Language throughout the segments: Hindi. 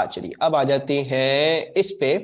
चलिए अब आ जाते हैं इस पे।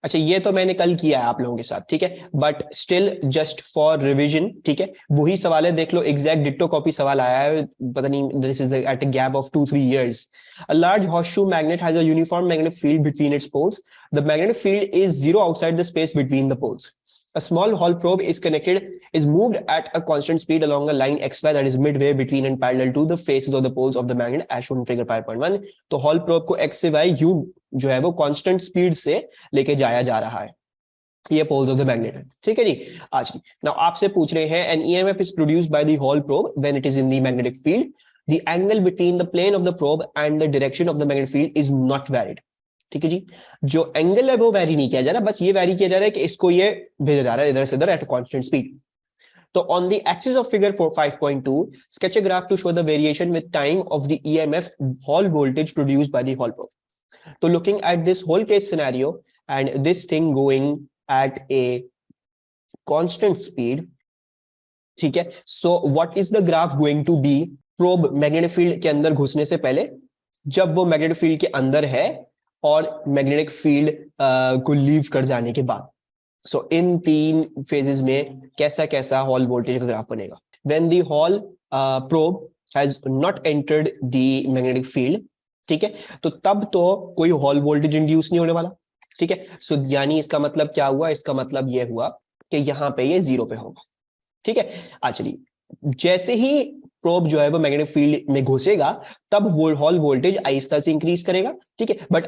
अच्छा ये तो मैंने कल किया है आप लोगों के साथ, ठीक है, but still just for revision, ठीक है, वही सवाल है, देख लो एग्जैक्ट डिट्टो कॉपी सवाल आया है, पता नहीं, this is at a gap of 2-3 years. A large horseshoe magnet has a uniform magnetic field between its poles. The magnetic field is zero outside the space between the poles. A small Hall probe is moved at a constant speed along a line xy that is midway between and parallel to the faces of the poles of the magnet as shown in figure 5.1. तो Hall probe को x से y u जो है वो कांस्टेंट स्पीड से लेके जाया जा रहा है, ये पोल्स ऑफ द मैग्नेट है, ठीक है जी। आज नाउ आपसे पूछ रहे हैं an EMF is produced by the hall probe when it is in the magnetic field, the angle between the plane of the probe and the direction of the magnetic field is not varied, ठीक है जी। जो एंगल है वो वैरी नहीं किया जा रहा, बस ये वैरी किया जा रहा है कि इसको ये भेजा जा रहा है इधर से इधर एट कांस्टेंट स्पीड। तो on the axis of figure 5.2 sketch a graph to show the variation with time of the EMF Hall voltage produced by the Hall probe. So looking at this whole case scenario and this thing going at a constant speed, ठीक है, so what is the graph going to be? probe magnetic field के अंदर घुसने से पहले, जब वो मैग्नेटिक फील्ड के अंदर है, और मैग्नेटिक फील्ड को लीव कर जाने के बाद। सो इन 3 फेजेस में कैसा कैसा हॉल वोल्टेज का ग्राफ बनेगा। When the hall probe has not entered the magnetic field, ठीक है, तो तब तो कोई हॉल वोल्टेज इंड्यूस नहीं होने वाला, ठीक है। सो यानी इसका मतलब क्या हुआ, इसका मतलब ये हुआ कि यहां पे ये 0 पे होगा, ठीक है। चलिए जैसे ही प्रोब जो है वो मैग्नेटिक फील्ड में घुसेगा तब वो हॉल वोल्टेज आहिस्ता से इंक्रीज करेगा, ठीक है, बट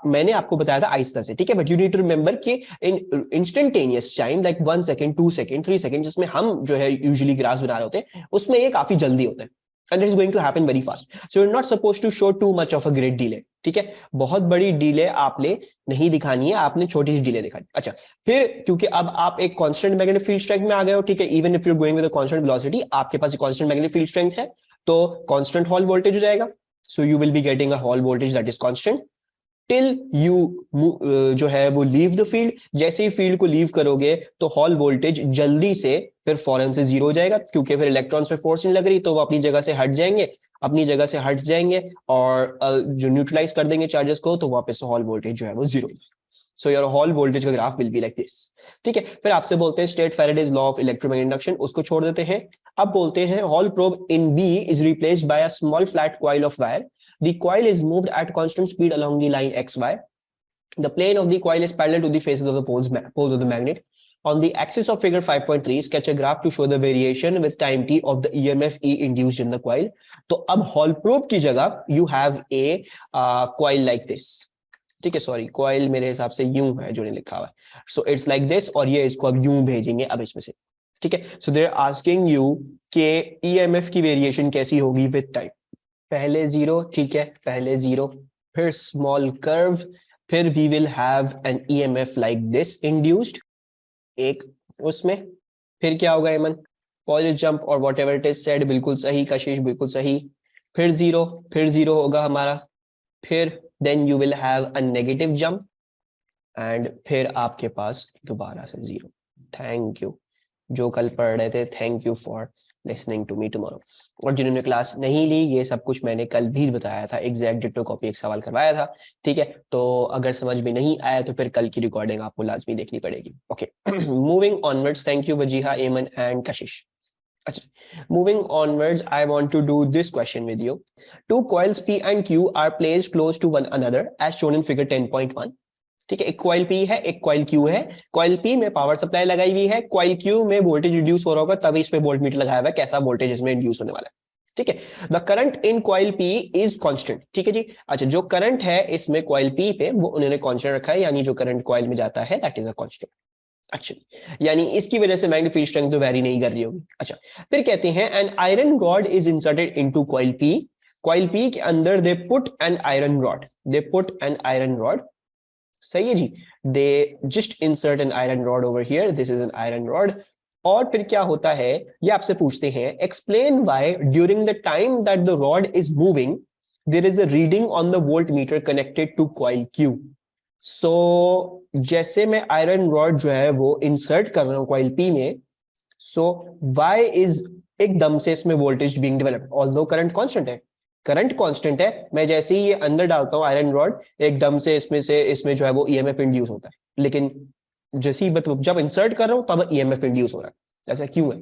मैंने आपको बताया था आहिस्ता से, ठीक है, but you need to remember कि in instantaneous time like 1 second 2 second 3 second जिसमें हम जो है यूजुअली ग्राफ्स बना रहे होते हैं, उसमें ये काफी जल्दी होता है and it is going to happen very fast, so you're not supposed to show too much of a great delay, ठीक है। बहुत बड़ी डिले आपने नहीं दिखानी है, आपने छोटी सी डिले दिखानी। अच्छा फिर क्योंकि अब आप एक कांस्टेंट मैग्नेटिक फील्ड स्ट्रेंथ में आ गए हो, ठीक है, even if you are going with a constant velocity, आपके पास एक कांस्टेंट मैग्नेटिक फील्ड स्ट्रेंथ है, तो कांस्टेंट हॉल वोल्टेज हो जाएगा। So you will be getting a hall voltage that is constant till you जो है वो लीव द फील्ड। जैसे ही फील्ड को लीव करोगे तो हॉल वोल्टेज जल्दी से फिर फौरन से 0 हो जाएगा, क्योंकि फिर इलेक्ट्रॉन्स पे फोर्स नहीं लग रही, तो वो अपनी जगह से हट जाएंगे, और जो न्यूट्रलाइज कर देंगे चार्जेस को, तो वापस हॉल वोल्टेज जो है वो 0। सो योर हॉल वोल्टेज का graph will be like this, ठीक है। फिर आपसे बोलते हैं state Faraday's law of electromagnetic induction, उसको छोड़ देते हैं। अब बोलते हैं hall probe in B is replaced by a small flat coil of wire. The coil is moved at constant speed along the line xy. The plane of the coil is parallel to the faces of the poles of the magnet. On the axis of figure 5.3, sketch a graph to show the variation with time t of the EMF E induced in the coil. तो अब हॉल प्रोब की जगह you have a coil like this, ठीक है, सॉरी coil मेरे हिसाब से यूं है जो नहीं लिखा हुआ है, so it's like this, और ये इसको अब यूं भेजेंगे अब इसमें से, ठीक है। So they're asking you कि EMF की वेरिएशन कैसी होगी with time। पहले 0, ठीक है, पहले 0, फिर स्मॉल कर्व, फिर we will have an EMF like this induced एक उसमें, फिर क्या होगा एमन, कॉइल जंप और व्हाटएवर इट इज सेड, बिल्कुल सही कशिश, बिल्कुल सही, फिर 0 होगा हमारा, फिर then you will have a negative jump, and फिर आपके पास दोबारा से 0। थैंक यू जो कल पढ़ रहे थे, thank you for listening to me tomorrow. और जिन्होंने क्लास नहीं ली, ये सब कुछ मैंने कल भी बताया था, एग्जैक्ट डिट्टो कॉपी एक सवाल करवाया था, ठीक है। तो अगर समझ में नहीं आया तो फिर कल की रिकॉर्डिंग आपको लाजमी देखनी पड़ेगी, okay. Moving onwards, thank you Wajiha, एमन एंड कशिश। अच्छा, moving onwards, I want to do this question with you. Two coils P and Q are placed close to one another as shown in figure 10.1. ठीक है, एक कॉइल P है, एक कॉइल Q है। कॉइल P में पावर सप्लाई लगाई हुई है, कॉइल Q में वोल्टेज रिड्यूस हो रहा होगा, तभी इस पे वोल्टमीटर लगाया हुआ है, कैसा वोल्टेज इसमें इंड्यूस होने वाला है, ठीक है। The current in coil P is constant, ठीक है जी। अच्छा, जो करंट है इसमें कॉइल P पे वो उन्होंने कांस्टेंट रखा है, यानी जो करंट कॉइल में जाता है दैट इज अ कांस्टेंट। अच्छा, यानी इसकी वजह से मैग्नेटिक फील्ड स्ट्रेंथ तो वेरी नहीं कर रही होगी। अच्छा, फिर कहते हैं an iron rod is inserted into coil P। Coil P के अंदर they put an iron rod, सही है जी, they just insert an iron rod over here, this is an iron rod. और फिर क्या होता है, ये आपसे पूछते हैं explain why during the time that the rod is moving there is a reading on the volt meter connected to coil Q। So जैसे मैं आयरन रॉड जो है वो इंसर्ट कर रहा हूं कॉइल P में, सो व्हाई इज एकदम से इसमें voltage being developed although current constant है, करंट कांस्टेंट है, मैं जैसे ही ये अंदर डालता हूँ आयरन रॉड, एकदम से इसमें जो है वो ईएमएफ इंड्यूस होता है, लेकिन जैसे ही जब इंसर्ट कर रहा हूँ तब ईएमएफ इंड्यूस हो रहा है। ऐसा क्यों है?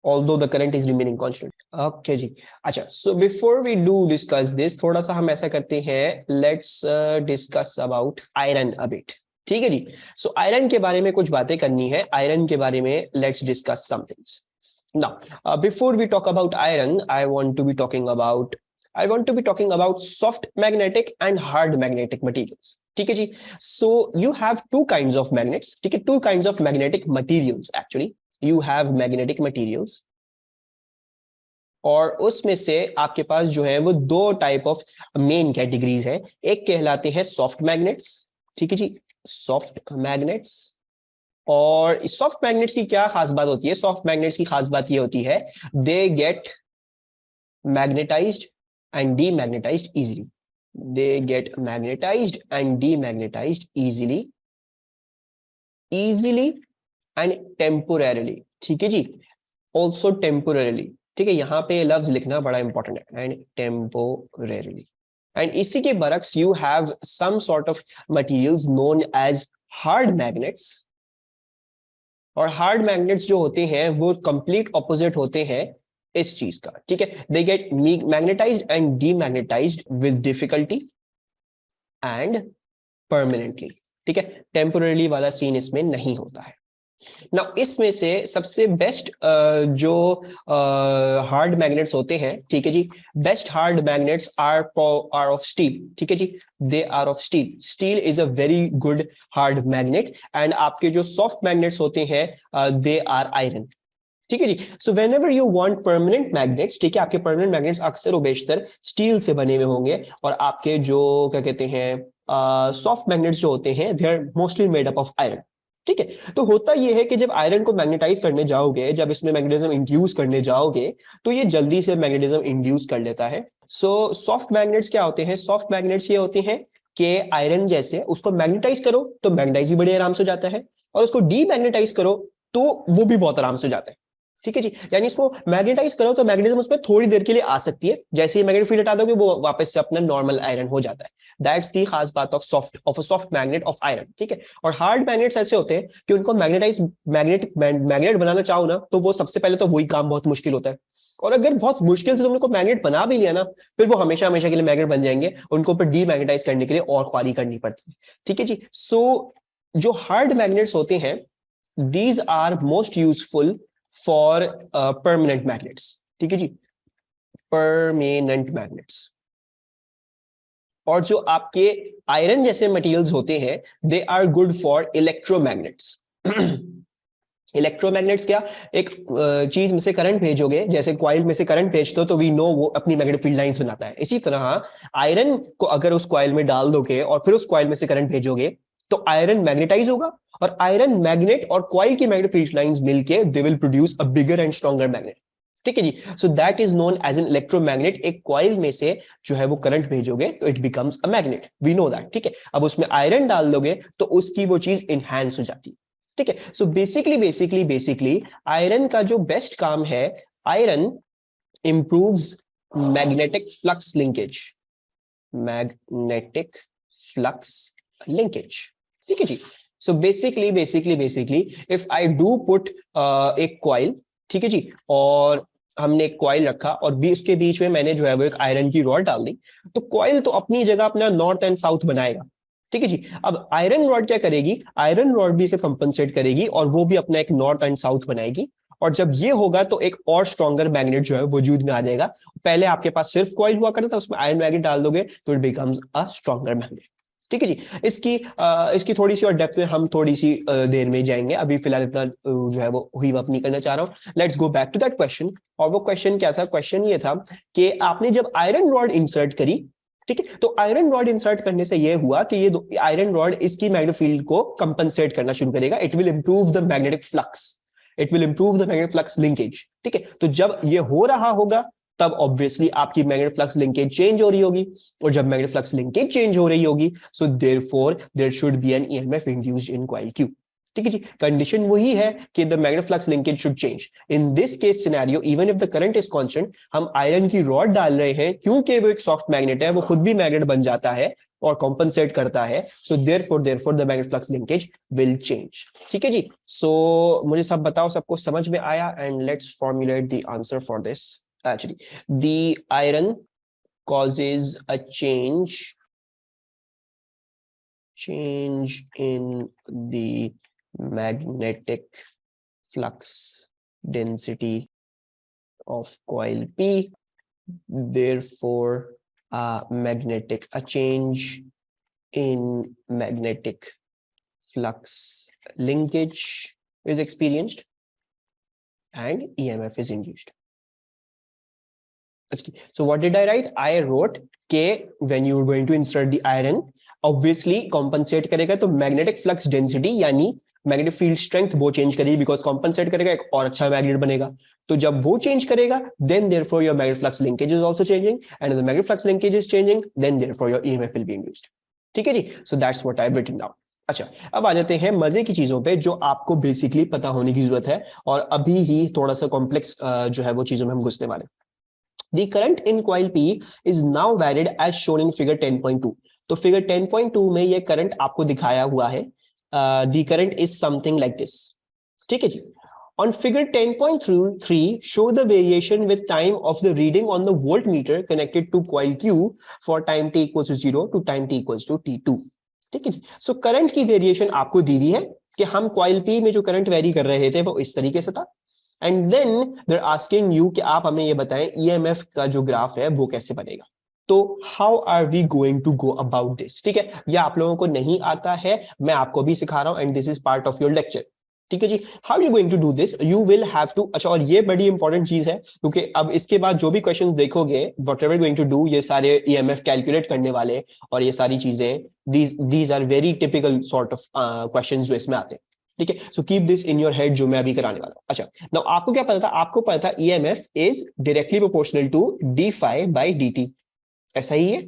although the current is remaining constant. Okay जी। अच्छा, so before we do discuss this, थोड़ा सा हम ऐसा करते हैं, let's discuss about iron a bit. ठीक है जी। so iron के बारे में कुछ बातें करनी है, iron के बारे में let's discuss some things. Now, before we talk about iron, I want to be talking about soft magnetic and hard magnetic materials. ठीक है जी। so you have two kinds of magnets, ठीक है, two kinds of magnetic materials actually. You have magnetic materials, और उसमें से आपके पास जो है वो दो टाइप ऑफ मेन कैटेगरीज है। एक कहलाते हैं सॉफ्ट मैग्नेट्स, ठीक है जी, सॉफ्ट मैग्नेट्स। और इस सॉफ्ट मैग्नेट्स की क्या खास बात होती है? सॉफ्ट मैग्नेट्स की खास बात ये होती है, they get magnetised and demagnetised easily. They get magnetised and demagnetised easily and temporarily, ठीक है जी, ऑल्सो टेम्पोररीली। ठीक है, यहां पे लफ्ज लिखना बड़ा इंपॉर्टेंट है, एंड टेम्पोररीली। एंड इसी के बरक्स you have some sort of materials known as hard magnets. और हार्ड मैग्नेट्स जो होते हैं वो कंप्लीट ऑपोजिट होते हैं इस चीज का, ठीक है। They get magnetised and demagnetised with difficulty and permanently, ठीक है। टेम्पोररीली वाला सीन इसमें नहीं होता है ना। इसमें से सबसे बेस्ट जो हार्ड मैग्नेट्स होते हैं, ठीक है जी, best hard magnets are of steel, ठीक है जी, they are of steel. Steel is a very good hard magnet. And आपके जो सॉफ्ट मैग्नेट्स होते हैं दे आर आयरन, ठीक है जी। So whenever you want permanent magnets, ठीक है, आपके परमानेंट मैग्नेट्स अक्सर बेशतर स्टील से बने हुए होंगे, और आपके जो क्या कहते हैं सॉफ्ट मैग्नेट्स जो होते हैं they are mostly made up of iron, ठीक है। तो होता यह है कि जब आयरन को मैग्नेटाइज करने जाओगे, जब इसमें मैग्नेटिज्म इंड्यूस करने जाओगे, तो ये जल्दी से मैग्नेटिज्म इंड्यूस कर लेता है। सो सॉफ्ट मैग्नेट्स क्या होते हैं? सॉफ्ट मैग्नेट्स ये होते हैं कि आयरन जैसे उसको मैग्नेटाइज करो तो मैग्नेटाइज भी बड़े आराम से हो जाता है, और उसको डीमैग्नेटाइज करो तो वो भी बहुत आराम से जाता है, ठीक है जी। यानी इसको मैग्नेटाइज करो तो मैग्नेटिज्म उसमें थोड़ी देर के लिए आ सकती है, जैसे ही मैग्नेटिक फील्ड हटा दोगे वो वापस से अपना नॉर्मल आयरन हो जाता है। दैट्स दी खास बात of soft magnet of iron, ठीक है। और हार्ड मैग्नेट्स ऐसे होते हैं कि उनको मैग्नेट बनाना चाहो ना, तो वो सबसे पहले तो वही काम बहुत मुश्किल होता है, और अगर बहुत मुश्किल से तुमने को मैग्नेट बना भी लिया ना, फिर वो हमेशा हमेशा के लिए मैग्नेट बन जाएंगे, उनको फिर डीमैग्नेटाइज करने के लिए और ख्वारी करनी पड़ती है, ठीक है जी। सो जो हार्ड मैग्नेट्स होते हैं, these are most useful for permanent magnets, ठीक है जी, परमानेंट मैग्नेट्स। और जो आपके आयरन जैसे मटेरियल्स होते हैं, they are good for electromagnets. Electromagnets क्या? एक चीज में से करंट भेजोगे, जैसे कॉइल में से करंट भेजते हो तो वी नो वो अपनी मैग्नेटिक फील्ड लाइंस बनाता है। इसी तरह आयरन को अगर उस कॉइल में डाल दोगे और फिर उस कॉइल में से करंट भेजोगे, तो आयरन मैग्नेटाइज होगा, और आयरन मैग्नेट और कॉइल की मैग्नेटिक फील्ड लाइंस मिलके they will produce a bigger and stronger magnet, ठीक है जी। So that is known as an electromagnet. एक कॉइल में से जो है वो करंट भेजोगे तो it becomes a magnet, we know that, ठीक है। अब उसमें आयरन डाल दोगे तो उसकी वो चीज इनहैंस हो जाती है, ठीक है। सो बेसिकली आयरन का जो बेस्ट काम है, iron improves magnetic flux linkage, magnetic flux linkage, ठीक है जी। So basically if I do put एक कॉइल, ठीक है जी, और हमने एक कॉइल रखा और भी उसके बीच में मैंने जो है वो एक आयरन की रॉड डाल दी, तो कॉइल तो अपनी जगह अपना नॉर्थ एंड साउथ बनाएगा, ठीक है जी। अब आयरन रॉड क्या करेगी? आयरन रॉड भी इसे कंपनसेट करेगी और वो भी अपना एक नॉर्थ एंड साउथ बनाएगी, और जब ये होगा तो एक और स्ट्रॉन्गर मैग्नेट जो है वजूद में आ जाएगा। पहले आपके पास सिर्फ कॉइल हुआ करता था, उसमें आयरन मैग्नेट डाल दोगे तो it becomes a stronger magnet, ठीक है जी। इसकी थोड़ी सी और डेप्थ में हम थोड़ी सी देर में जाएंगे, अभी फिलहाल इतना जो है वो हुई वप नहीं करना चाह रहा हूं। Let's go back to that question. और वो क्वेश्चन क्या था? क्वेश्चन ये था कि आपने जब आयरन रॉड इंसर्ट करी, ठीक है, तो आयरन रॉड इंसर्ट करने से यह हुआ कि ये आयरन रॉड इसकी मैग्नेटिक फील्ड को कंपनसेट करना शुरू करेगा। It will improve the magnetic flux, it will improve the magnetic flux linkage, ठीक है। तो जब ये हो रहा होगा तब ऑब्वियसली आपकी मैग्नेटिक फ्लक्स लिंकेज चेंज हो रही होगी, और जब मैग्नेटिक फ्लक्स लिंकेज चेंज हो रही होगी, so therefore there should be an EMF induced in coil Q, ठीक है जी, कंडीशन वही है कि the magnetic flux linkage should change. In this case scenario even if the current is constant, हम आयरन की रॉड डाल रहे हैं, क्योंकि वो एक सॉफ्ट मैग्नेट है, वो खुद भी मैग्नेट बन जाता है और कॉम्पनसेट करता है। So therefore the magnetic flux linkage will change. ठीक है जी, सो मुझे सब बताओ, सबको समझ में आया? And let's formulate the answer for this. Actually the iron causes a change in the magnetic flux density of coil P. Therefore, a change in magnetic flux linkage is experienced and EMF is induced. So what did I write? I wrote K when you are going to insert the iron, obviously compensate करेगा तो magnetic flux density यानी magnetic field strength वो change करेगी, because compensate करेगा एक और अच्छा magnet बनेगा। तो जब वो change करेगा, then therefore your magnetic flux linkage is also changing, and if the magnetic flux linkage is changing, then therefore your EMF will be induced. ठीक है जी, so that's what I've written down. अच्छा, अब आ जाते हैं मजे की चीजों पे जो आपको बेसिकली पता होने की जरूरत है, और अभी ही थोड़ा सा कॉम्प्लेक्स जो है वो चीजों में हम घुसने वाले। The current in coil P is now varied as shown in figure 10.2. तो फिगर 10.2 में ये करंट आपको दिखाया हुआ है। The current is something like this. ठीक है जी। On figure 10.3 show the variation with time of the reading on the voltmeter connected to coil Q for time t equals to 0 to time t equals to t2. ठीक है जी। सो करंट की वेरिएशन आपको दी हुई है कि हम कॉइल P में जो करंट वेरी कर रहे थे वो इस तरीके से था, and then they are asking you कि आप हमें ये बताएं ईएमएफ का जो ग्राफ है वो कैसे बनेगा। तो how are we going to go about this? ठीक है, ये आप लोगों को नहीं आता है, मैं आपको भी सिखा रहा हूं, and this is part of your lecture. ठीक है जी, how you going to do this? You will have to, अच्छा, और ये बड़ी इंपॉर्टेंट चीज है, क्योंकि अब इसके बाद जो भी क्वेश्चंस देखोगे, whatever going to do, ये सारे ईएमएफ कैलकुलेट करने वाले और ये सारी चीजें, these are very typical sort of questions जो इसमें आते हैं। ठीक है, so keep this in your head जो मैं अभी कराने वाला हूं। अच्छा, नाउ आपको क्या पता था? आपको पता था EMF is directly proportional to d phi by D t, ऐसा ही है।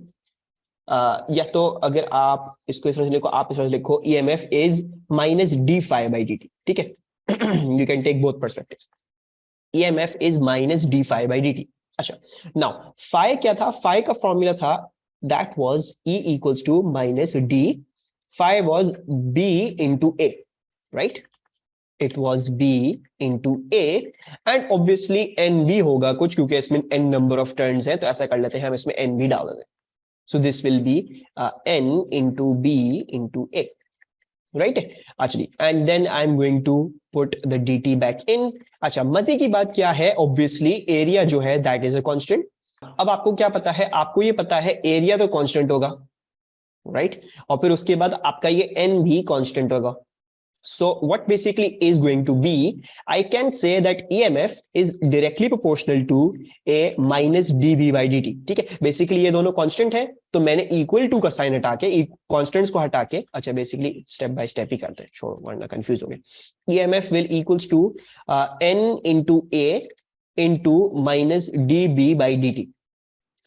या तो अगर आप इसको इस तरह से लिखो, आप इस तरह से लिखो EMF is minus d phi by D T. ठीक है, you can take both perspectives. EMF is minus d phi by D T. अच्छा, नाउ फाई क्या था? फाई का फॉर्मूला था that was E equals to minus d, phi was B into A, right? It was B into A, and obviously NB होगा कुछ, क्योंकि इसमें N number of turns है, तो ऐसा कर लेते हैं हम इसमें NB डाल देते हैं। So this will be N into B into A, right? Actually, and then I'm going to put the DT back in. अच्छा, मजे की बात क्या है? Obviously एरिया जो है that is a constant. अब आपको क्या पता है? आपको ये पता है एरिया तो कांस्टेंट होगा, राइट? और फिर उसके बाद आपका ये N भी कांस्टेंट होगा। So what basically is going to be, I can say that EMF is directly proportional to A minus dB by dt. ठीक है, बेसिकली ये दोनों कांस्टेंट है, तो मैंने इक्वल टू का साइन हटा के, कांस्टेंट्स को हटा के, अच्छा बेसिकली स्टेप बाय स्टेप ही करते हैं, छोड़ो वरना कंफ्यूज हो गए। EMF will equals to N into A into minus dB by dt.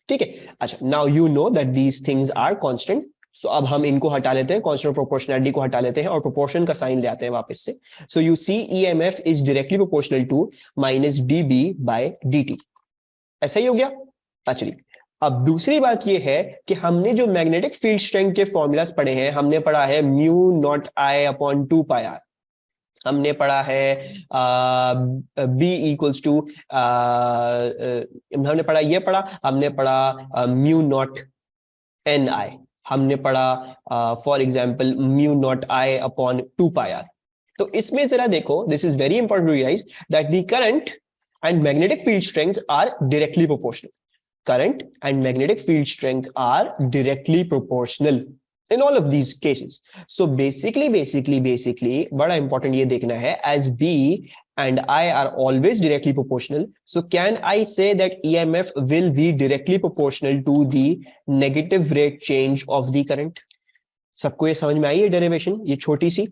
ठीक है, अच्छा, now you know that these things are constant. सो अब हम इनको हटा लेते हैं, कांस्टेंट प्रोपोर्शनलिटी को हटा लेते हैं और प्रोपोर्शन का साइन ले आते हैं वापस से। So you see EMF is directly proportional to minus dB by dt. ऐसा ही हो गया। चलिए, अब दूसरी बात ये है कि हमने जो मैग्नेटिक फील्ड स्ट्रेंथ के फॉर्मूलाज पढ़े हैं, हमने पढ़ा है mu naught I upon 2 pi R, हमने पढ़ा है बी इक्वल्स टू, हमने पढ़ा, ये पढ़ा, हमने पढ़ा म्यू नॉट एन आई, हमने पढ़ा for example mu naught I upon 2 pi R. तो इसमें जरा देखो, this is very important to realise that the current and magnetic field strength are directly proportional. Current and magnetic field strength are directly proportional in all of these cases. So basically बड़ा important ये देखना है, as B and I are always directly proportional, so can I say that EMF will be directly proportional to the negative rate change of the current? सबको ये समझ में आई है डेरिवेशन, ये छोटी सी,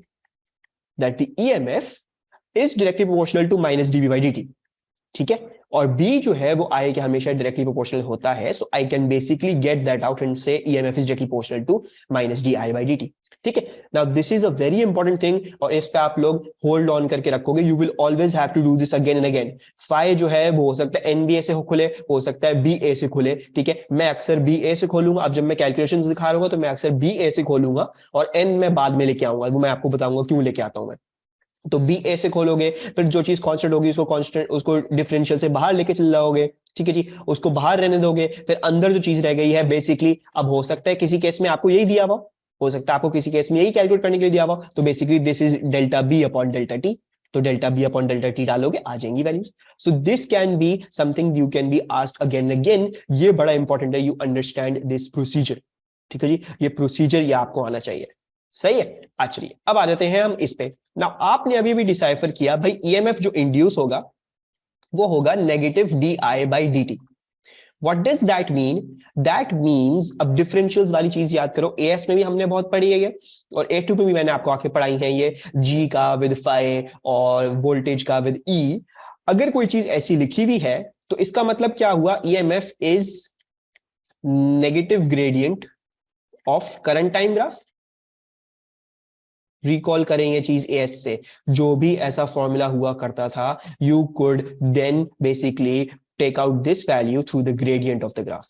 that the EMF is directly proportional to minus dB by dt. ठीक है, और B जो है वो I के हमेशा डायरेक्टली प्रोपोर्शनल होता है, so I can basically get that out and say EMF is directly proportional to minus DI by dt. ठीक है। Now this is a very important thing, और इस पे आप लोग होल्ड ऑन करके रखोगे, you will always have to do this again and again. Phi जो है वो हो सकता है एनबीए से खुले, हो सकता है बीए से खुले, ठीक है। मैं अक्सर बीए से खोलूंगा, अब जब मैं कैलकुलेशंस दिखा रहा हूँ तो मैं अक्सर बीए से खोलूंगा, और एन मैं बाद में लेके आऊंगा, वो मैं आपको बताऊंगा क्यों लेके आता हूं मैं। तो बी ए से खोलोगे, फिर जो चीज कांस्टेंट होगी उसको कांस्टेंट, उसको डिफरेंशियल से बाहर लेके चल जाओगे, ठीक है जी, उसको बाहर रहने दोगे, फिर अंदर जो चीज रह गई है बेसिकली, अब हो सकता है किसी केस में आपको यही दिया हुआ, हो सकता है आपको किसी केस में यही कैलकुलेट करने के लिए दिया हुआ, तो basically this is delta B upon delta T, तो delta B upon delta T डालोगे, आ जाएंगी values. So this can be something you can be asked again again, ये बड़ा इंपॉर्टेंट है, यू अंडरस्टैंड दिस प्रोसीजर, ठीक है जी, ये प्रोसीजर ये आपको आना चाहिए, सही है। अच्छा, अब आ जाते हैं हम इस पे। ना आपने अभी भी डिसाइफर किया भाई, ईएमएफ जो इंड्यूस होगा वो होगा negative D I by D T. What does that mean? That means, अब डिफरेंशियल्स वाली चीज याद करो, एएस में भी हमने बहुत पढ़ी है ये, और ए टू में भी मैंने आपको आके पढ़ाई है ये, जी का विद फाई और वोल्टेज का विद ई। अगर कोई चीज ऐसी लिखी हुई है तो इसका मतलब क्या हुआ, EMF is negative gradient of current time graph. Recall करें ये चीज एएस से, जो भी ऐसा फॉर्मूला हुआ करता था, you could then basically take out this value through the gradient of the graph,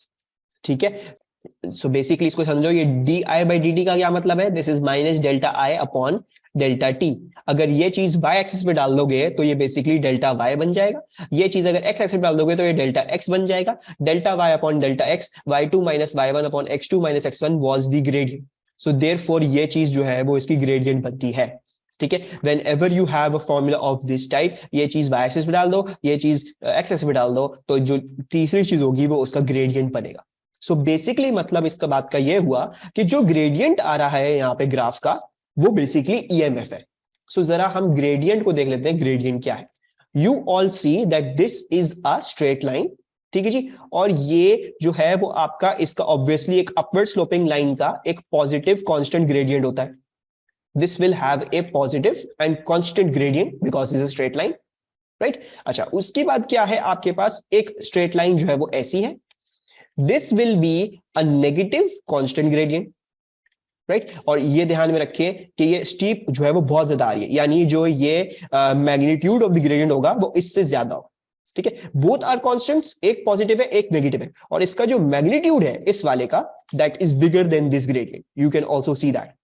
ठीक है। सो बेसिकली इसको समझो, ये d I by D t का क्या मतलब है, this is minus delta I upon delta t. अगर ये चीज वाई एक्सिस पे डाल दोगे तो ये बेसिकली डेल्टा वाई बन जाएगा, ये चीज अगर एक्स एक्सिस पे डाल दोगे तो ये डेल्टा एक्स बन जाएगा, delta Y upon delta X, Y two minus Y one upon X two minus X one was the gradient. So therefore ये चीज जो है वो इसकी ग्रेडियंट बनती है, ठीक है। When ever you have a formula of this type, ये चीज वाई एक्सिस पे डाल दो, ये चीज एक्स एक्सिस पे डाल दो, तो जो तीसरी चीज होगी वो उसका ग्रेडियंट बनेगा। सो बेसिकली मतलब इसका बात का ये हुआ कि जो ग्रेडियंट आ रहा है यहाँ पे ग्राफ का, वो बेसिकली ईएमएफ है। सो जरा हम ग्रेडियंट को देख लेते हैं, ग्रेडियंट क्या है। You all see that this is a straight line, ठीक है जी, और ये जो है वो आपका, इसका ऑब्वियसली एक अपवर्ड स्लोपिंग लाइन का एक पॉजिटिव कांस्टेंट ग्रेडियंट होता है। This will have a positive and constant gradient because is a straight line, right. अच्छा, उसके बाद क्या है, आपके पास एक स्ट्रेट लाइन जो है वो ऐसी है, this will be a negative constant gradient, right. और ये ध्यान में रखिए कि ये स्टीप जो है वो बहुत ज्यादा आ रही है, यानी जो ये मैग्नीट्यूड ऑफ द ग्रेडियंट होगा वो इससे ज्यादा होगा, ठीक है। बोथ आर कांस्टेंट्स, एक पॉजिटिव है एक नेगेटिव है, और इसका जो मैग्नीट्यूड है इस वाले का, that is bigger than this gradient, you can also see that.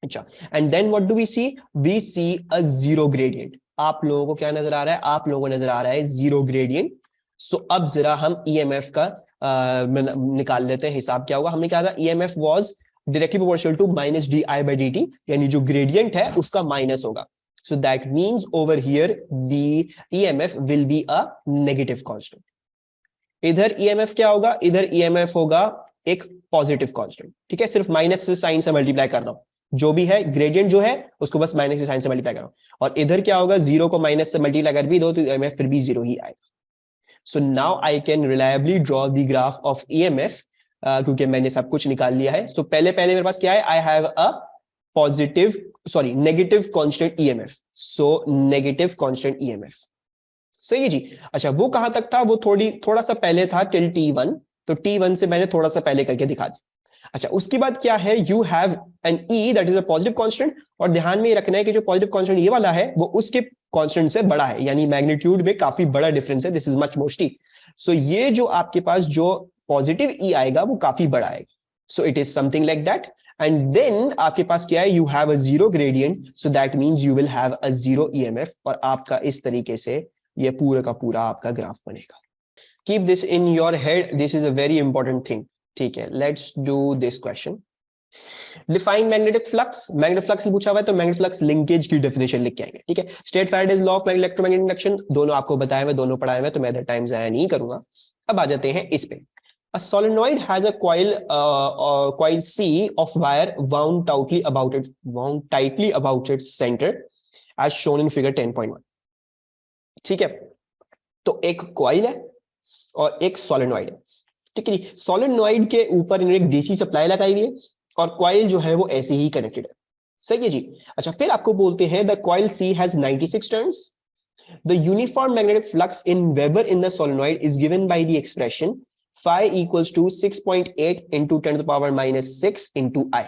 अच्छा, and then what do we see a zero gradient. आप लोगों को क्या नजर आ रहा है, आप लोगों को नजर आ रहा है जीरो ग्रेडियंट। सो अब जरा हम ईएमएफ का निकाल लेते हैं हिसाब, क्या होगा। हमने कहा था EMF was directly proportional to minus d I by D t, यानी जो ग्रेडियंट है उसका माइनस होगा। So that means over here the EMF will be a negative constant. इधर ईएमएफ क्या होगा, इधर ईएमएफ होगा एक पॉजिटिव कांस्टेंट, ठीक है। सिर्फ माइनस से साइन से मल्टीप्लाई कर रहा हूं, जो भी है ग्रेडियंट जो है उसको बस माइनस से साइन से मल्टीप्लाई कर रहा हूं। और इधर क्या होगा, जीरो को माइनस से मल्टीप्लाई कर भी दो तो ईएमएफ फिर भी जीरो ही आएगा। So now I can reliably draw the graph of EMF, क्योंकि मैंने सब कुछ निकाल लिया है। सो पहले पहले मेरे पास क्या है, I have a positive sorry negative constant EMF, so negative constant EMF, सही है जी। अच्छा, वो कहां तक था, वो थोड़ा सा पहले था टिल T1, तो T1 से मैंने थोड़ा सा पहले करके दिखा दिया। अच्छा, उसके बाद क्या है, you have an E that is a positive constant, और ध्यान में ये रखना है कि जो पॉजिटिव कांस्टेंट ये वाला है वो उसके कांस्टेंट से बड़ा है, यानी मैग्नीट्यूड में काफी बड़ा डिफरेंस है, this is much more steep. So ये जो आपके पास जो पॉजिटिव ई आएगा वो काफी बड़ा आएगा, so it is something like that. And then आपके पास क्या है, you have a zero gradient, so that means you will have a zero EMF, और आपका इस तरीके से ये पूरा का पूरा आपका ग्राफ बनेगा। Keep this in your head, this is a very important thing, ठीक है। Let's do this question. Define magnetic flux, magnetic flux पूछा हुआ है तो मैग्नेटिक फ्लक्स लिंकेज की डेफिनेशन लिख के आएंगे, ठीक है। State Faraday's law of electromagnetic induction, दोनों आपको बताए हुए, दोनों पढ़ाए हुए, तो मैं इधर टाइम जाया नहीं करूंगा। अब आ जाते हैं इस पे। A solenoid has a coil C of wire wound tightly about its center, as shown in figure 10.1. ठीक है, तो एक कॉइल है और एक सोलेनॉइड है, ठीक है। सोलेनॉइड के ऊपर इन्होंने एक डीसी सप्लाई लगाई हुई है, और कॉइल जो है वो ऐसे ही कनेक्टेड है, सही है जी। अच्छा, फिर आपको बोलते हैं the coil C has 96 turns, the uniform magnetic flux in weber in the solenoid is given by the expression phi equals to 6.8 into 10 to the power minus 6 into I.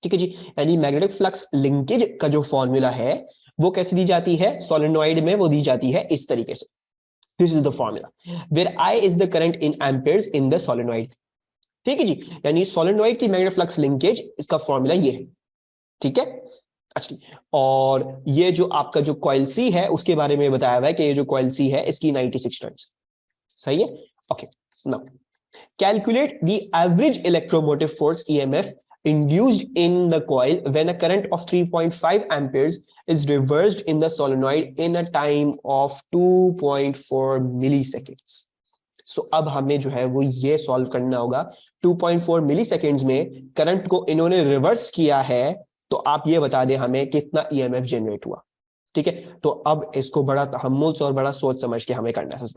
ठीक है जी। यानी मैग्नेटिक फ्लक्स लिंकेज का जो फॉर्मूला है वो कैसे दी जाती है सोलेनॉइड में, वो दी जाती है इस तरीके से। This is the formula where I is the current in amperes in the solenoid. ठीक है जी। यानी सोलेनॉइड की मैग्नेटिक फ्लक्स लिंकेज, इसका फॉर्मूला ये है। ठीक है। अच्छा, और ये जो आपका जो कॉइल सी है उसके बारे में बताया हुआ है कि ये जो कॉइल सी है इसकी 96 टर्न्स। सही है। Okay, now calculate the average electromotive force EMF induced in the coil when a current of 3.5 amperes is reversed in the solenoid in a time of 2.4 milliseconds. So अब हमें जो है वो ये सॉल्व करना होगा 2.4 मिलीसेकेंड्स में करंट को इन्होंने रिवर्स किया है, तो आप ये बता दें हमें कितना ईएमएफ जनरेट हुआ। ठीक है, तो अब इसको बड़ा तहम्मुल से और बड़ा सोच समझ के हमें करना है।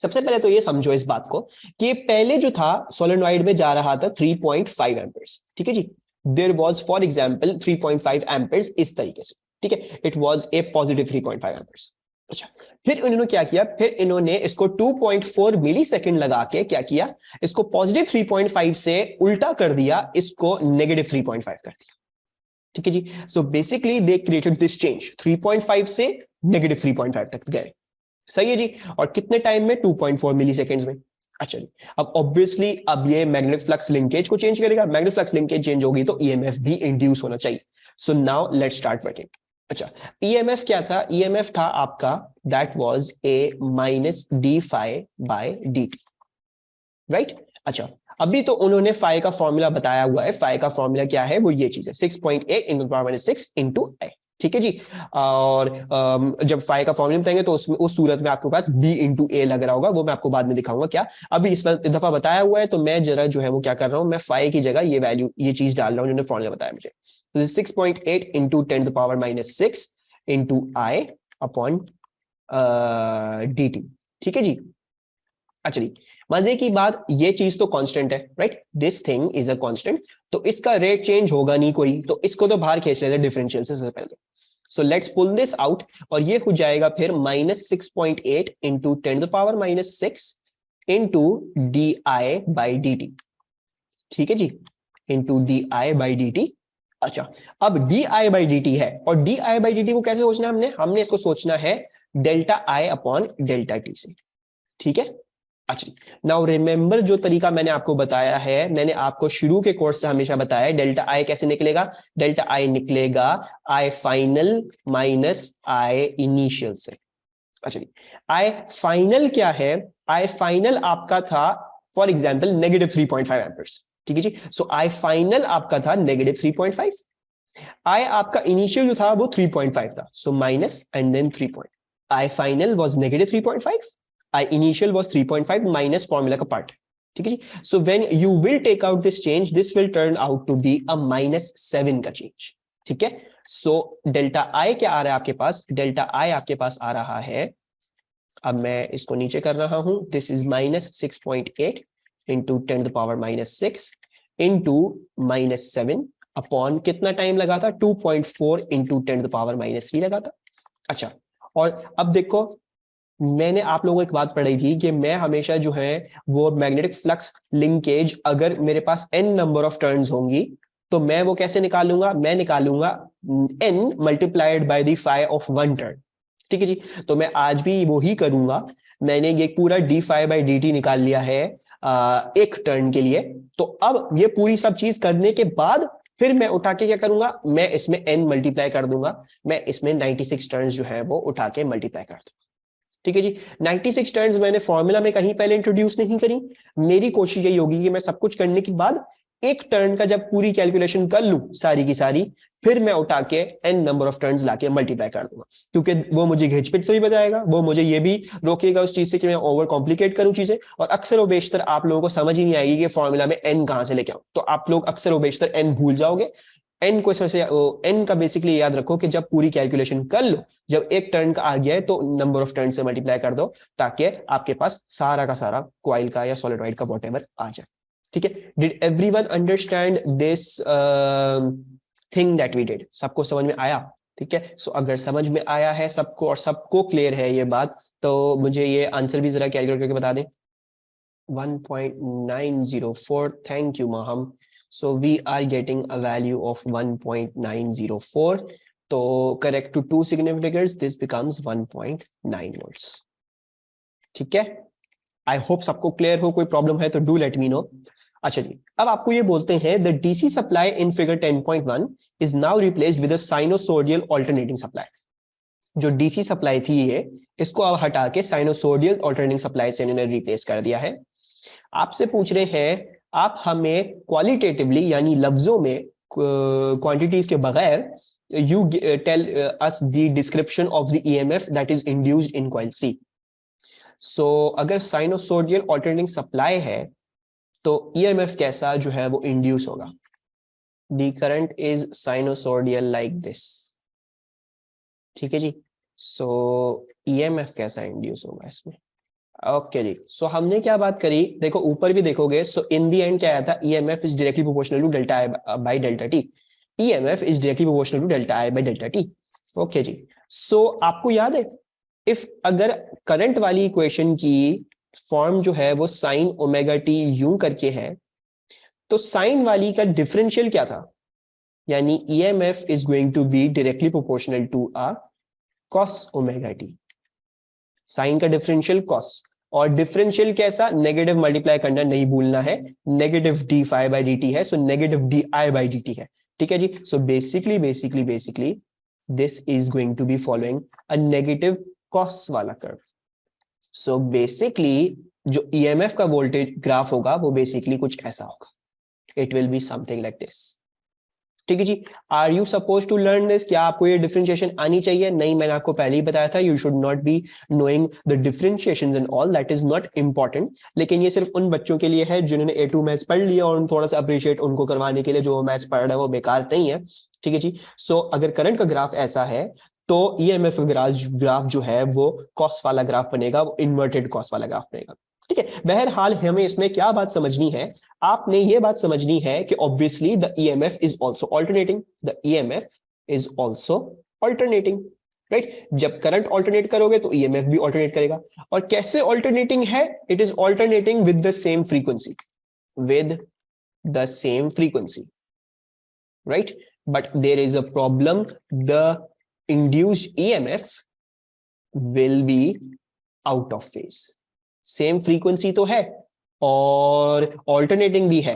सबसे पहले तो ये समझो इस बात को कि पहले जो था सोलेनॉइड में जा रहा था 3.5 एम्पेयर्स। ठीक है जी। There was for example 3.5 amperes इस तरीके से। ठीक है, it was a positive 3.5 amperes. अच्छा, फिर इन्होंने क्या किया, फिर इन्होंने इसको 2.4 मिलीसेकंड लगा के क्या किया, इसको पॉजिटिव 3.5 से उल्टा कर दिया, इसको नेगेटिव 3.5 कर दिया। ठीक है जी। So basically they created this change, 3.5 से नेगेटिव 3.5 तक गए। सही है जी। और कितने टाइम में, 2.4 मिलीसेकंड्स में। अच्छा जी। अब ऑब्वियसली अब ये मैग्नेटिक फ्लक्स लिंकेज को चेंज करेगा, मैग्नेटिक फ्लक्स लिंकेज चेंज होगी तो ईएमएफ भी इंड्यूस होना चाहिए। So now let's start working. अच्छा, ईएमएफ क्या था, ईएमएफ था आपका that was a minus d phi by dt, right. अच्छा, अभी तो उन्होंने फाई का फॉर्मूला बताया हुआ है, फाई का फॉर्मूला क्या है, वो ये चीज है 6.8 इंटू पावर -6 इंटू आई। ठीक है जी। और जब फाई का फॉर्मूला बताएंगे तो उसमें उस सूरत में आपके पास b इंटू ए लग रहा होगा, वो मैं आपको बाद में दिखाऊंगा क्या। अभी इस दफा बताया हुआ है तो मैं जरा जो है वो क्या कर रहा हूं, मैं फाई की जगह ये वैल्यू, ये चीज डाल रहा हूं जिन्होंने फॉर्मूला बताया मुझे। तो 6.8 इंटू 10⁻⁻6 इंटू आई अपॉन dt। ठीक है जी। अच्छा जी, मजे की बात, ये चीज तो कांस्टेंट है, right, this thing is a constant, तो इसका रेट चेंज होगा नहीं कोई, तो इसको तो बाहर खींच लेते हैं डिफरेंशियल से सबसे पहले। So let's pull this out, और ये हो जाएगा फिर -6.8 into 10⁻⁻6 into D I by D T. ठीक है जी, into D I by D T. अच्छा, अब D I by D T है, और D I by D T को कैसे सोचना है हमने इसको सोचना है delta I upon delta T से। ठीक है। अच्छा, नाउ रिमेंबर जो तरीका मैंने आपको बताया है, मैंने आपको शुरू के कोर्स से हमेशा बताया है, डेल्टा आई कैसे निकलेगा, डेल्टा आई निकलेगा I final minus I initial से। अच्छा, आई फाइनल क्या है, आई फाइनल आपका था फॉर एग्जांपल नेगेटिव 3.5 एम्पर्स। ठीक है जी। सो आई फाइनल आपका था नेगेटिव 3.5, आई आपका इनिशियल जो था वो 3.5 था, so minus and then 3 point, I final was negative 3.5, I initial was 3.5 minus formula का part। ठीक है जी। So when you will take out this change, this will turn out to be a -7 का change। ठीक है। So डेल्टा I क्या आ रहा है आपके पास, डेल्टा I आपके पास आ रहा है, अब मैं इसको नीचे कर रहा हूं, this is -6.8 into 10⁻⁻6 into -7 upon कितना टाइम लगा था, 2.4 into 10⁻⁻3 लगा था। अच्छा, और अब देखो मैंने आप लोगों को एक बात पढ़ी थी कि मैं हमेशा जो है वो मैग्नेटिक फ्लक्स लिंकेज, अगर मेरे पास n नंबर ऑफ टर्न्स होंगी तो मैं वो कैसे निकालूंगा, मैं निकालूंगा n multiplied by the phi of one turn. ठीक है जी। तो मैं आज भी वो ही करूंगा, मैंने ये पूरा d phi by D t निकाल लिया है एक टर्न के लिए। तो अब ये पूरी सब चीज करने के बाद फिर मैं उठा के क्या करूंगा, मैं इसमें n मल्टीप्लाई कर दूंगा, मैं इसमें 96 टर्न्स जो है वो उठा के मल्टीप्लाई कर दूंगा। ठीक है जी। 96 टर्न्स मैंने फॉर्मूला में कहीं पहले इंट्रोड्यूस नहीं करी, मेरी कोशिश यही होगी कि मैं सब कुछ करने के बाद एक टर्न का जब पूरी कैलकुलेशन कर लूं सारी की सारी, फिर मैं उठा के n नंबर ऑफ टर्न्स लाके मल्टीप्लाई कर दूंगा, क्योंकि वो मुझे घिचपिच से भी बताएगा, वो मुझे ये भी रोकेगा उस चीज से कि मैं ओवर कॉम्प्लिकेट करूं चीजें, और अक्सर व बेशतर आप लोगों को समझ ही नहीं आएगी कि फॉर्मूला में n कहां से लेके आऊं, तो आप लोग अक्सर व बेशतर n भूल जाओगे। एन को से एन का बेसिकली याद रखो कि जब पूरी कैलकुलेशन कर लो, जब एक टर्न का आ गया है तो नंबर ऑफ टर्न से मल्टीप्लाई कर दो, ताकि आपके पास सारा का सारा कॉइल का या सॉलिडॉइड का व्हाटएवर आ जाए। ठीक है। Did everyone understand this thing that we did, सबको समझ में आया। ठीक है। सो अगर समझ में आया है सबको और सबको क्लियर है ये बात, तो मुझे ये आंसर भी जरा कैलकुलेट करके बता दें। 1.904, thank you Maham. So we are getting a value of 1.904. तो correct to two significant figures, this becomes 1.9 volts. ठीक है, आई होप सबको क्लियर हो, कोई प्रॉब्लम है तो डू लेट मी नो। अच्छा जी, अब आपको ये बोलते हैं the DC supply in figure 10.1 is now replaced with a sinusoidal alternating supply. जो डीसी सप्लाई थी ये, इसको अब हटा के साइनोसोडियल अल्टरनेटिंग सप्लाई से इन्होंने रिप्लेस कर दिया है। आपसे पूछ रहे हैं आप हमें क्वालिटेटिवली यानी लफ्जों में क्वांटिटीज के बगैर you tell us the description of the EMF that is induced in coil C. So अगर साइनोसोडियल अल्टरनेटिंग सप्लाई है तो EMF कैसा जो है वो इंड्यूस होगा? The current is sinusoidal like this. ठीक है जी, so EMF कैसा इंड्यूस होगा इसमें? ओके जी, सो हमने क्या बात करी, देखो ऊपर भी देखोगे, सो इन दी एंड क्या आया था, EMF is directly proportional to delta I by delta T. EMF is directly proportional to delta I by delta T. Okay जी, सो आपको याद है इफ अगर करंट वाली इक्वेशन की फॉर्म जो है वो साइन ओमेगा टी यूं करके है, तो साइन वाली का डिफरेंशियल क्या था, यानी EMF is going to be directly proportional to a cos omega T. Sine का डिफरेंशियल cos, और डिफरेंशियल कैसा, नेगेटिव मल्टीप्लाई करना नहीं भूलना है, negative D phi by D T है, so negative D I by D T है। ठीक है जी, so basically this is going to be following a negative cos वाला कर्व। सो बेसिकली जो EMF का वोल्टेज ग्राफ होगा वो बेसिकली कुछ ऐसा होगा, it will be something like this. ठीक है जी, are you suppose to learn this? क्या आपको ये डिफरेंशिएशन आनी चाहिए? नहीं, मैंने आपको पहले ही बताया था, you should not be knowing the differentiations and all, that is not important. लेकिन ये सिर्फ उन बच्चों के लिए है जिन्होंने A2 मैथ्स पढ़ लिया और थोड़ा सा अप्रिशिएट उनको करवाने के लिए, जो मैथ्स पढ़ रहा है वो बेकार नहीं है। ठीक है जी, सो अगर करंट का ग्राफ ऐसा है तो EMF ग्राफ जो है वो कॉस वाला ग्राफ बनेगा, वो इन्वर्टेड कॉस वाला ग्राफ बनेगा। ठीक है, बहरहाल हमें इसमें क्या बात समझनी है, आपने ये बात समझनी है कि obviously the EMF is also alternating, the EMF is also alternating, right. जब करंट अल्टरनेट करोगे तो EMF भी अल्टरनेट करेगा। और कैसे अल्टरनेटिंग है? It is alternating with the same frequency, with the same frequency, right. But there is a problem, the induced EMF will be out of phase। Same frequency तो है और ऑल्टरनेटिंग भी है,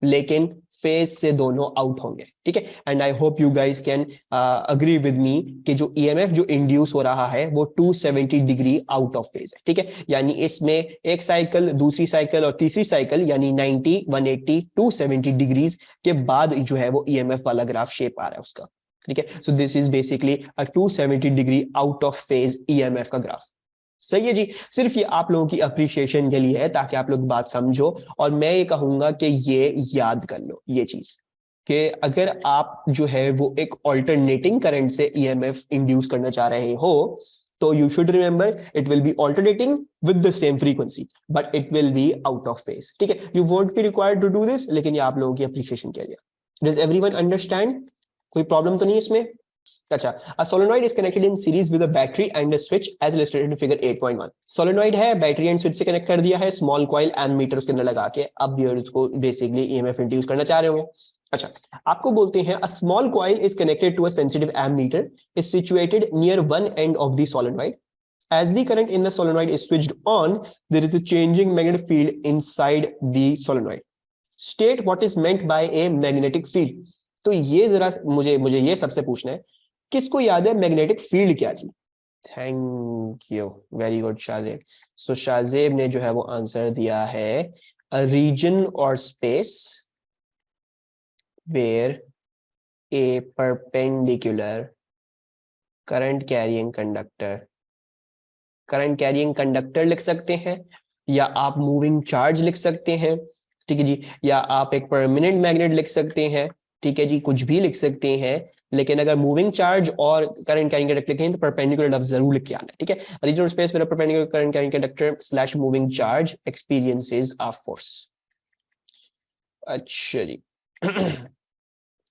लेकिन फेज से दोनों आउट होंगे। ठीक है, and I hope you guys can agree with me कि जो EMF जो इंड्यूस हो रहा है वो 270 डिग्री आउट ऑफ फेज है। ठीक है, यानी इसमें एक साइकिल, दूसरी साइकिल और तीसरी साइकिल यानी 90, 180, 270 डिग्रीज के बाद जो है वो EMF वाला ग्राफ शेप आ रहा है उसका। ठीक है, so this is basically a 270 degree out of phase EMF का ग्राफ। सही है जी, सिर्फ ये आप लोगों की अप्रिशिएशन के लिए है ताकि आप लोग बात समझो। और मैं ये कहूंगा कि ये याद कर लो ये चीज, कि अगर आप जो है वो एक ऑल्टरनेटिंग करंट से EMF इंड्यूस करना चाह रहे हो तो you should remember it will be alternating with the same frequency but it will be out of phase. ठीक है, you won't be required to do this, लेकिन ये आप लोगों की अप्रिशिएशन के लिए। Does everyone understand? कोई प्रॉब्लम तो नहीं इसमें? अच्छा, a solenoid is connected in series with a battery and a switch as illustrated in figure 8.1। solenoid है, बैटरी एंड स्विच से कनेक्ट कर दिया है, स्मॉल कॉइल एमीटर उसके अंदर लगा के अब ये उसको बेसिकली EMF इंड्यूस करना चाह रहे होंगे। अच्छा, आपको बोलते हैं a small coil is connected to a sensitive ammeter is situated near one end of the solenoid। As the current in the solenoid is switched on, there is a changing magnetic field inside the solenoid। State what is meant by a magnetic field। तो ये जरा मुझे ये सबसे पूछना है, किसको याद है मैग्नेटिक फील्ड क्या चीज? Thank you, very good Shahzeb. So Shahzeb ने जो है वो आंसर दिया है अ रीजन और space where a perpendicular current carrying conductor, current carrying conductor लिख सकते हैं या आप मूविंग चार्ज लिख सकते हैं। ठीक है जी, या आप एक परमानेंट मैग्नेट लिख सकते हैं। ठीक है जी, कुछ भी लिख सकते हैं, लेकिन अगर मूविंग चार्ज और करंट कैरिंग कंडक्टर लिखें तो परपेंडिकुलर लफ्ज जरूर लिख के आना है। ठीक है, region space with perpendicular current carrying conductor slash moving charge experiences of force. अच्छा जी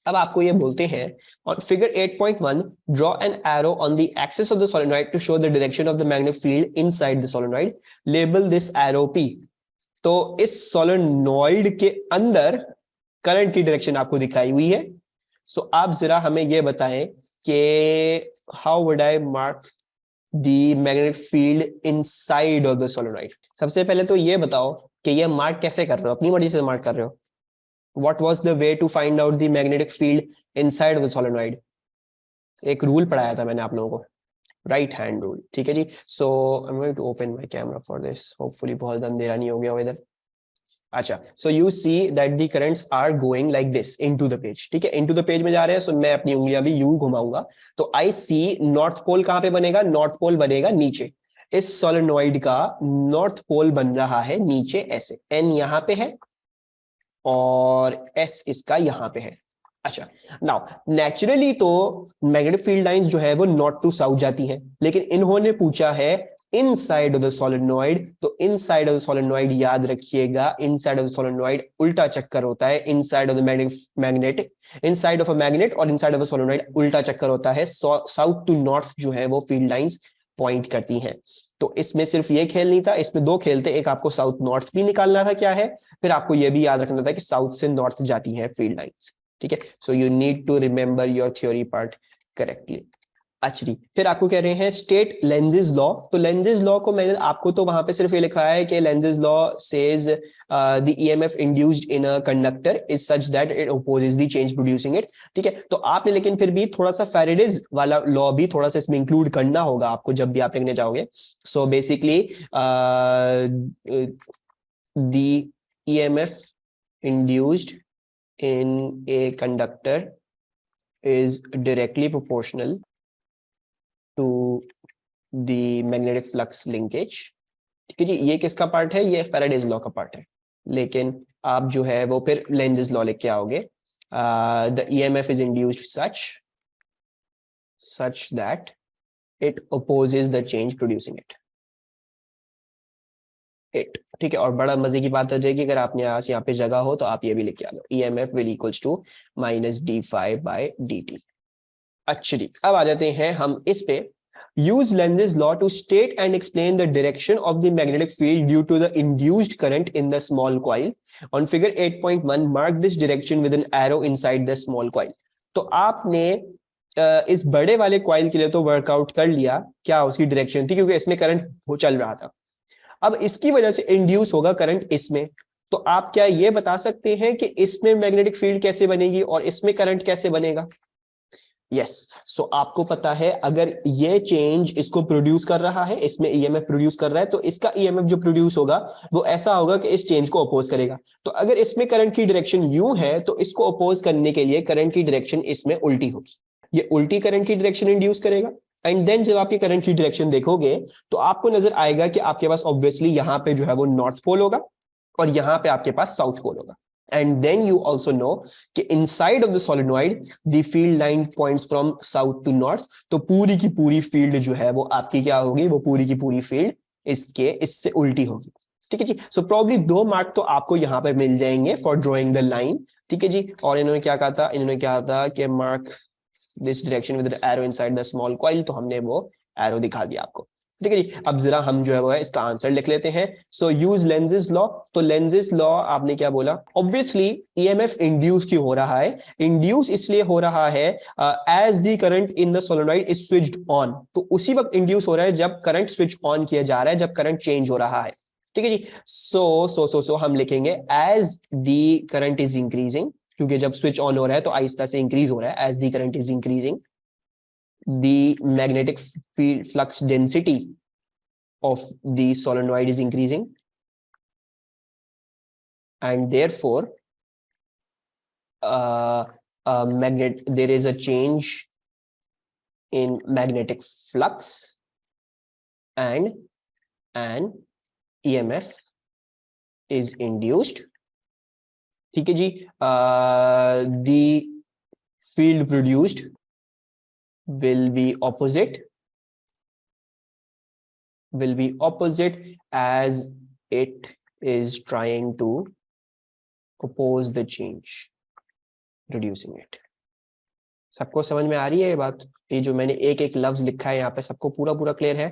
अब आपको ये बोलते हैं on figure 8.1 draw an arrow on the axis of the solenoid to show the direction of the magnetic field inside the solenoid, label this arrow P। तो इस सोलेनॉइड के अंदर करंट की डायरेक्शन आपको दिखाई हुई है। सो आप जरा हमें ये बताएं कि how would I mark the magnetic field inside of the solenoid. सबसे पहले तो ये बताओ कि ये मार्क कैसे कर रहे हो, अपनी मर्जी से मार्क कर रहे हो। What was the way to find out the magnetic field inside of the solenoid? एक रूल पढ़ाया था मैंने आप लोगों को, राइट हैंड रूल, ठीक है जी। So I am going to open my camera for this, hopefully बहुत अंधेरा नहीं हो गया इधर। अच्छा, so you see that the currents are going like this into the page, ठीक है, इनटू द पेज में जा रहे हैं। सो मैं अपनी उंगलियां भी यू घुमाऊंगा तो आई सी नॉर्थ पोल कहां पे बनेगा, नॉर्थ पोल बनेगा नीचे। इस सोलेनॉइड का नॉर्थ पोल बन रहा है नीचे ऐसे, एन यहां पे है और एस इसका यहां पे है। अच्छा, नाउ नेचुरली तो मैग्नेटिक फील्ड लाइंस जो है वो नॉर्थ टू साउथ जाती हैं, लेकिन इन्होंने पूछा है इनसाइड ऑफ द सोलेनॉइड, तो इनसाइड ऑफ द सोलेनॉइड याद रखिएगा, इनसाइड ऑफ द सोलेनॉइड उल्टा चक्कर होता है। Inside of the magnet, inside of a magnet और इनसाइड ऑफ द सोलेनॉइड उल्टा चक्कर होता है। साउथ टू नॉर्थ जो है वो फील्ड लाइंस पॉइंट करती हैं। तो इसमें सिर्फ ये खेल नहीं था, इसमें दो खेल थे, एक आपको साउथ नॉर्थ भी निकालना था क्या है, फिर आपको ये भी याद रखना था कि साउथ से नॉर्थ जाती है फील्ड लाइंस, ठीक है। So you need to remember your theory part correctly. अच्छा जी, फिर आपको कह रहे हैं स्टेट लेंजेस लॉ। तो लेंजेस लॉ को मैंने आपको तो वहां पे सिर्फ ये लिखा है कि Lenz's law says the EMF induced in a conductor is such that it opposes the change producing it, ठीक है। तो आपने लेकिन फिर भी थोड़ा सा फैराडेज वाला लॉ भी थोड़ा सा इसमें इंक्लूड करना होगा आपको जब भी आप लिखने जाओगे। So basically the EMF induced in a conductor is directly proportional to the magnetic flux linkage, ठीक है जी। ये किसका पार्ट है, ये फैराडेज लॉ का पार्ट है, लेकिन आप जो है वो फिर लेंजेस लॉ लेके आओगे। The EMF is induced such that it opposes the change producing it, ठीक है। और बड़ा मजे की बात आ जाएगी, अगर आपने यहाँ पे जगह हो तो आप ये भी लिख के आ लो, EMF will equals to minus d∅/dt। अच्छा जी, अब आ जाते हैं हम इस पे। Use Lenz's law to state and explain the direction of the magnetic field due to the induced current in the small coil on figure 8.1 mark this direction with an arrow inside the small coil. तो आपने इस बड़े वाले कॉइल के लिए तो वर्कआउट कर लिया क्या उसकी डायरेक्शन थी, क्योंकि इसमें करंट चल रहा था। अब इसकी वजह से इंड्यूस होगा करंट इसमें, तो आप क्या ये बता सकते हैं कि इसमें मैग्नेटिक फील्ड कैसे बनेगी और इसमें करंट कैसे बनेगा? यस, सो आपको पता है अगर ये चेंज इसको प्रोड्यूस कर रहा है, इसमें ईएमएफ प्रोड्यूस कर रहा है, तो इसका ईएमएफ जो प्रोड्यूस होगा वो ऐसा होगा कि इस चेंज को अपोज करेगा। तो अगर इसमें करंट की डायरेक्शन यूं है तो इसको अपोज करने के लिए करंट की डायरेक्शन इसमें उल्टी होगी, ये उल्टी करंट की डायरेक्शन इंड्यूस करेगा। एंड देन जब आपके करंट की डायरेक्शन देखोगे तो आपको नजर आएगा कि आपके पास ऑब्वियसली यहां पे जो है वो नॉर्थ पोल होगा और यहां पे आपके पास साउथ पोल होगा। And then you also know कि inside of the solenoid the field line points from south to north, तो पूरी की पूरी फील्ड जो है वो आपकी क्या होगी, वो पूरी की पूरी फील्ड इससे उल्टी होगी, ठीक है जी। सो प्रॉब्ली 2 मार्क तो आपको यहाँ पे मिल जाएंगे फॉर ड्रॉइंग द लाइन, ठीक है जी। और इन्होंने क्या कहा था, इन्होंने क्या था कि mark this direction with the arrow inside the small coil, तो हमने वो एरो दिखा दिया आपको, ठीक है जी। अब जरा हम जो है वो है इसका आंसर लिख लेते हैं। सो यूज लेंजेस लॉ, तो लेंजेस लॉ आपने क्या बोला, ऑब्वियसली ईएमएफ इंड्यूस क्यों हो रहा है, इंड्यूस इसलिए हो रहा है as the current in the solenoid is switched on, तो उसी वक्त इंड्यूस हो रहा है जब करंट स्विच ऑन किया जा रहा है, जब करंट चेंज हो रहा है, ठीक है जी। सो हम लिखेंगे as the current is increasing, क्योंकि जब स्विच ऑन हो रहा है तो आहिस्ता से इंक्रीज हो रहा है, as the current is increasing the magnetic field flux density of the solenoid is increasing and therefore there is a change in magnetic flux and an EMF is induced, ठीक है जी। the field produced will be opposite as it is trying to oppose the change reducing it। सबको समझ में आ रही है ये बात? ये जो मैंने एक एक लफ्ज लिखा है यहाँ पे सबको पूरा पूरा क्लियर है?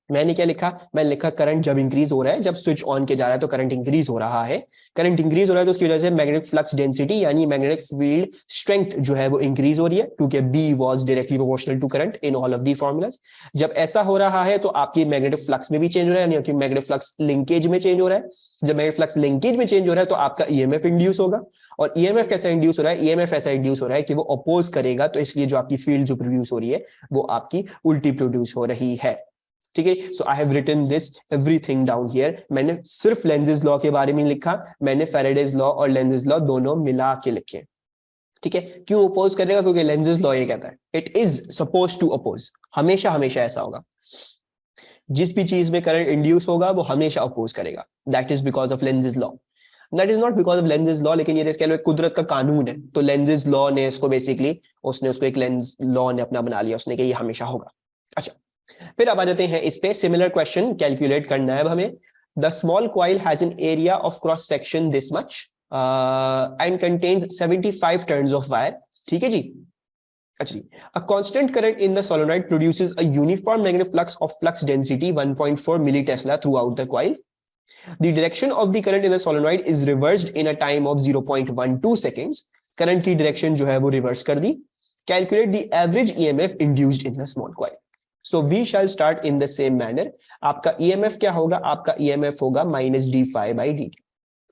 मैंने क्या लिखा, मैंने लिखा करंट जब इंक्रीज हो रहा है, जब स्विच ऑन किया जा रहा है तो करंट इंक्रीज हो रहा है। करंट इंक्रीज हो रहा है तो उसकी वजह से मैग्नेटिक फ्लक्स डेंसिटी यानी मैग्नेटिक फील्ड स्ट्रेंथ जो है वो इंक्रीज हो रही है, क्योंकि B was directly proportional to current in all of the formulas. जब ऐसा हो रहा है तो आपकी मैग्नेटिक फ्लक्स में भी चेंज हो रहा है, यानी कि मैग्नेटिक फ्लक्स लिंकेज में चेंज हो रहा है। जब मैग्नेटिक फ्लक्स लिंकेज में चेंज हो रहा है तो आपका ईएमएफ इंड्यूस होगा, और ईएमएफ कैसा इंड्यूस हो रहा है, ईएमएफ ऐसा इंड्यूस हो रहा है कि वो अपोज करेगा, तो इसलिए जो आपकी फील्ड जो प्रोड्यूस हो रही है वो आपकी उल्टी प्रोड्यूस हो रही है। ठीक है, so I have written this everything down here. मैंने सिर्फ लेंजेस लॉ के बारे में लिखा, मैंने फैराडेज लॉ और लेंजेस लॉ दोनों मिला के लिखे। ठीक है, क्यों अपोज करेगा, क्योंकि लेंजेस लॉ ये कहता है it is suppose to oppose, हमेशा हमेशा ऐसा होगा, जिस भी चीज में करंट इंड्यूस होगा वो हमेशा अपोज करेगा, that is because of Lenz's law. That is not because of Lenz's law, लेकिन ये कह लो कुदरत का कानून है, तो लेंजेस लॉ ने इसको बेसिकली उसने उसको एक लेंस लॉ ने अपना बना लिया, उसने कहा ये हमेशा होगा। अच्छा, फिर अब आ जाते हैं इस पे, सिमिलर क्वेश्चन कैलकुलेट करना है अब हमें। The small coil has an area of cross section this much and contains 75 turns of wire. ठीक है जी, अच्छा जी, a constant current in the solenoid produces a uniform magnetic flux of flux density 1.4 millitesla throughout the coil. The direction of the current in the solenoid is reversed in a time of 0.12 seconds. Current की direction जो है वो reverse कर दी. Calculate the average EMF induced in the small coil. So we shall start in the same manner. आपका EMF क्या होगा, आपका EMF होगा minus d phi by dt.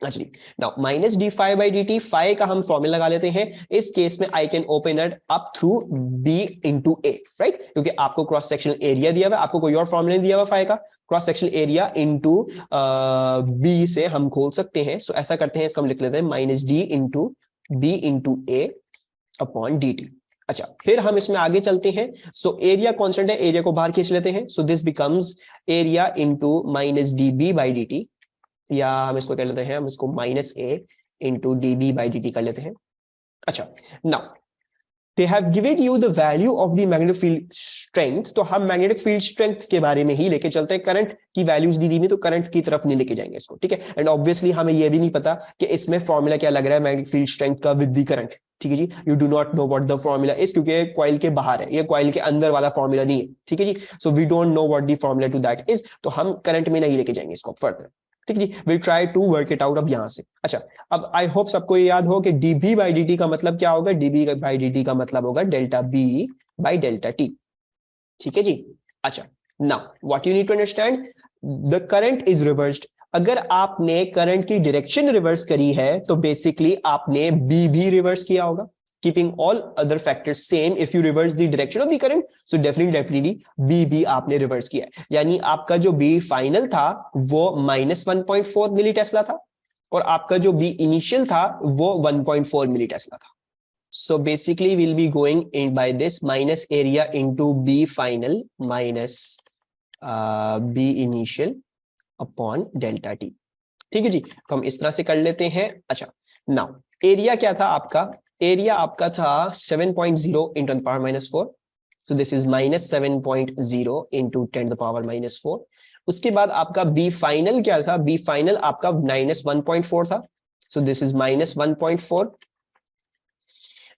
अच्छा, now minus d phi by D t, phi का हम फॉर्मूला लगा लेते हैं। इस केस में I can open it up through B into A, right, क्योंकि आपको क्रॉस सेक्शनल एरिया दिया हुआ है, आपको कोई और फॉर्मूला नहीं दिया हुआ फाई का, cross sectional area into B से हम खोल सकते हैं। सो ऐसा करते हैं, इसको हम लिख लेते हैं minus D into B into A upon D T. अच्छा, फिर हम इसमें आगे चलते हैं। सो एरिया कॉन्स्टेंट है, एरिया को बाहर खींच लेते हैं। So this becomes area into minus D B by D T, या हम इसको कर लेते हैं, हम इसको minus A into D B by D T कर लेते हैं। अच्छा, now they have given you the value of the magnetic field strength, तो हम मैग्नेटिक फील्ड स्ट्रेंथ के बारे में ही लेके चलते हैं, करंट की वैल्यूज दी में, तो करंट की तरफ नहीं लेके जाएंगे इसको। ठीक है, एंड ऑब्वियसली हमें यह भी नहीं पता कि इसमें फॉर्मूला क्या लग रहा है मैग्नेटिक फील्ड स्ट्रेंथ का विद द करंट। ठीक है जी, you do not know what the formula is, क्योंकि कॉइल के बाहर है, ये कॉइल के अंदर वाला फॉर्मूला नहीं है। ठीक है जी, so we don't know what the formula to that is, तो हम करंट में नहीं लेके जाएंगे इसको फर्दर। ठीक है जी, will try to work it out अब यहां से। अच्छा, अब आई होप सबको ये याद हो कि dB बाई dt का मतलब क्या होगा, dB बाई dt का मतलब होगा delta B by delta T। ठीक है जी, अच्छा, now what you need to understand, the current is reversed. अगर आपने करंट की डायरेक्शन रिवर्स करी है तो बेसिकली आपने B भी रिवर्स किया होगा, keeping all other factors same, if you reverse the direction of the current, so definitely B भी आपने रिवर्स किया है, यानी आपका जो B फाइनल था वो -1.4 मिली टेस्ला था, और आपका जो B इनिशियल था वो 1.4 मिली टेस्ला था। So basically we'll be going in by this minus area into B final minus B initial upon delta T। ठीक है जी, तो हम इस तरह से कर लेते हैं। अच्छा, नाउ एरिया क्या था आपका, एरिया आपका था 7.0 into 10 power minus 4, so this is minus 7.0 into 10 the power minus 4। उसके बाद आपका B फाइनल क्या था, B फाइनल आपका minus 1.4 था, so this is minus 1.4।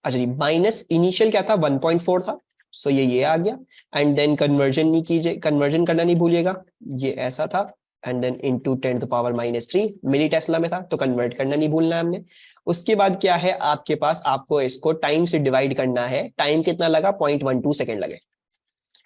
अच्छा जी, माइनस इनिशियल क्या था 1.4 था, सो ये आ गया, एंड देन कन्वर्जन नहीं कीजिए, कन्वर्जन करना नहीं भूलिएगा, ये ऐसा था, and then into 10 to power -3 milli tesla में था, तो कन्वर्ट करना नहीं भूलना है हमने। उसके बाद क्या है आपके पास, आपको इसको टाइम से डिवाइड करना है। टाइम कितना लगा, 0.12 सेकेंड लगे।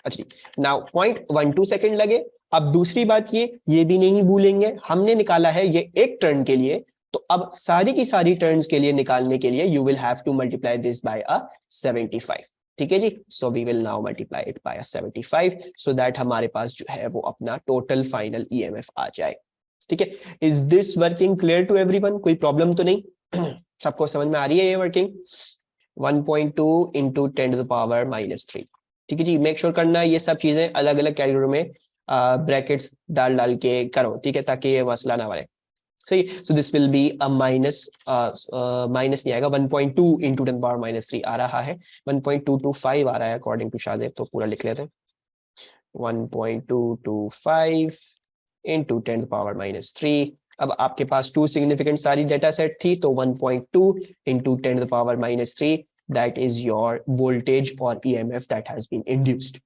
अच्छा, नाउ 0.12 सेकेंड लगे। अब दूसरी बात ये भी नहीं भूलेंगे, हमने निकाला है ये एक टर्न के लिए, तो अब सारी की सारी टर्न्स के लिए निकालने के लिए you will have to multiply this by 75। ठीक है जी, so we will now multiply it by 75 so that हमारे पास जो है वो अपना टोटल फाइनल ईएमएफ आ जाए। ठीक है, is this working clear to everyone, कोई प्रॉब्लम तो नहीं? सबको समझ में आ रही है ये working? 1.2 into 10 to the power -3। ठीक है जी, मेक श्योर करना ये सब चीजें अलग अलग कैटेगरी में ब्रैकेट्स डाल के करो, ठीक है, ताकि ये मसला ना बने। सही, so this will be a minus नहीं आएगा, 1.2 इंटू 10 पावर -3 आ रहा है, 1.225 आ रहा है अकॉर्डिंग टू शादेब, तो पूरा लिख लेते हैं 1.225 इंटू 10 पावर -3। अब आपके पास 2 सिग्निफिकेंट सारी डेटा सेट थी, तो 1.2 into 10 power -3 that is your voltage और EMF that has been induced.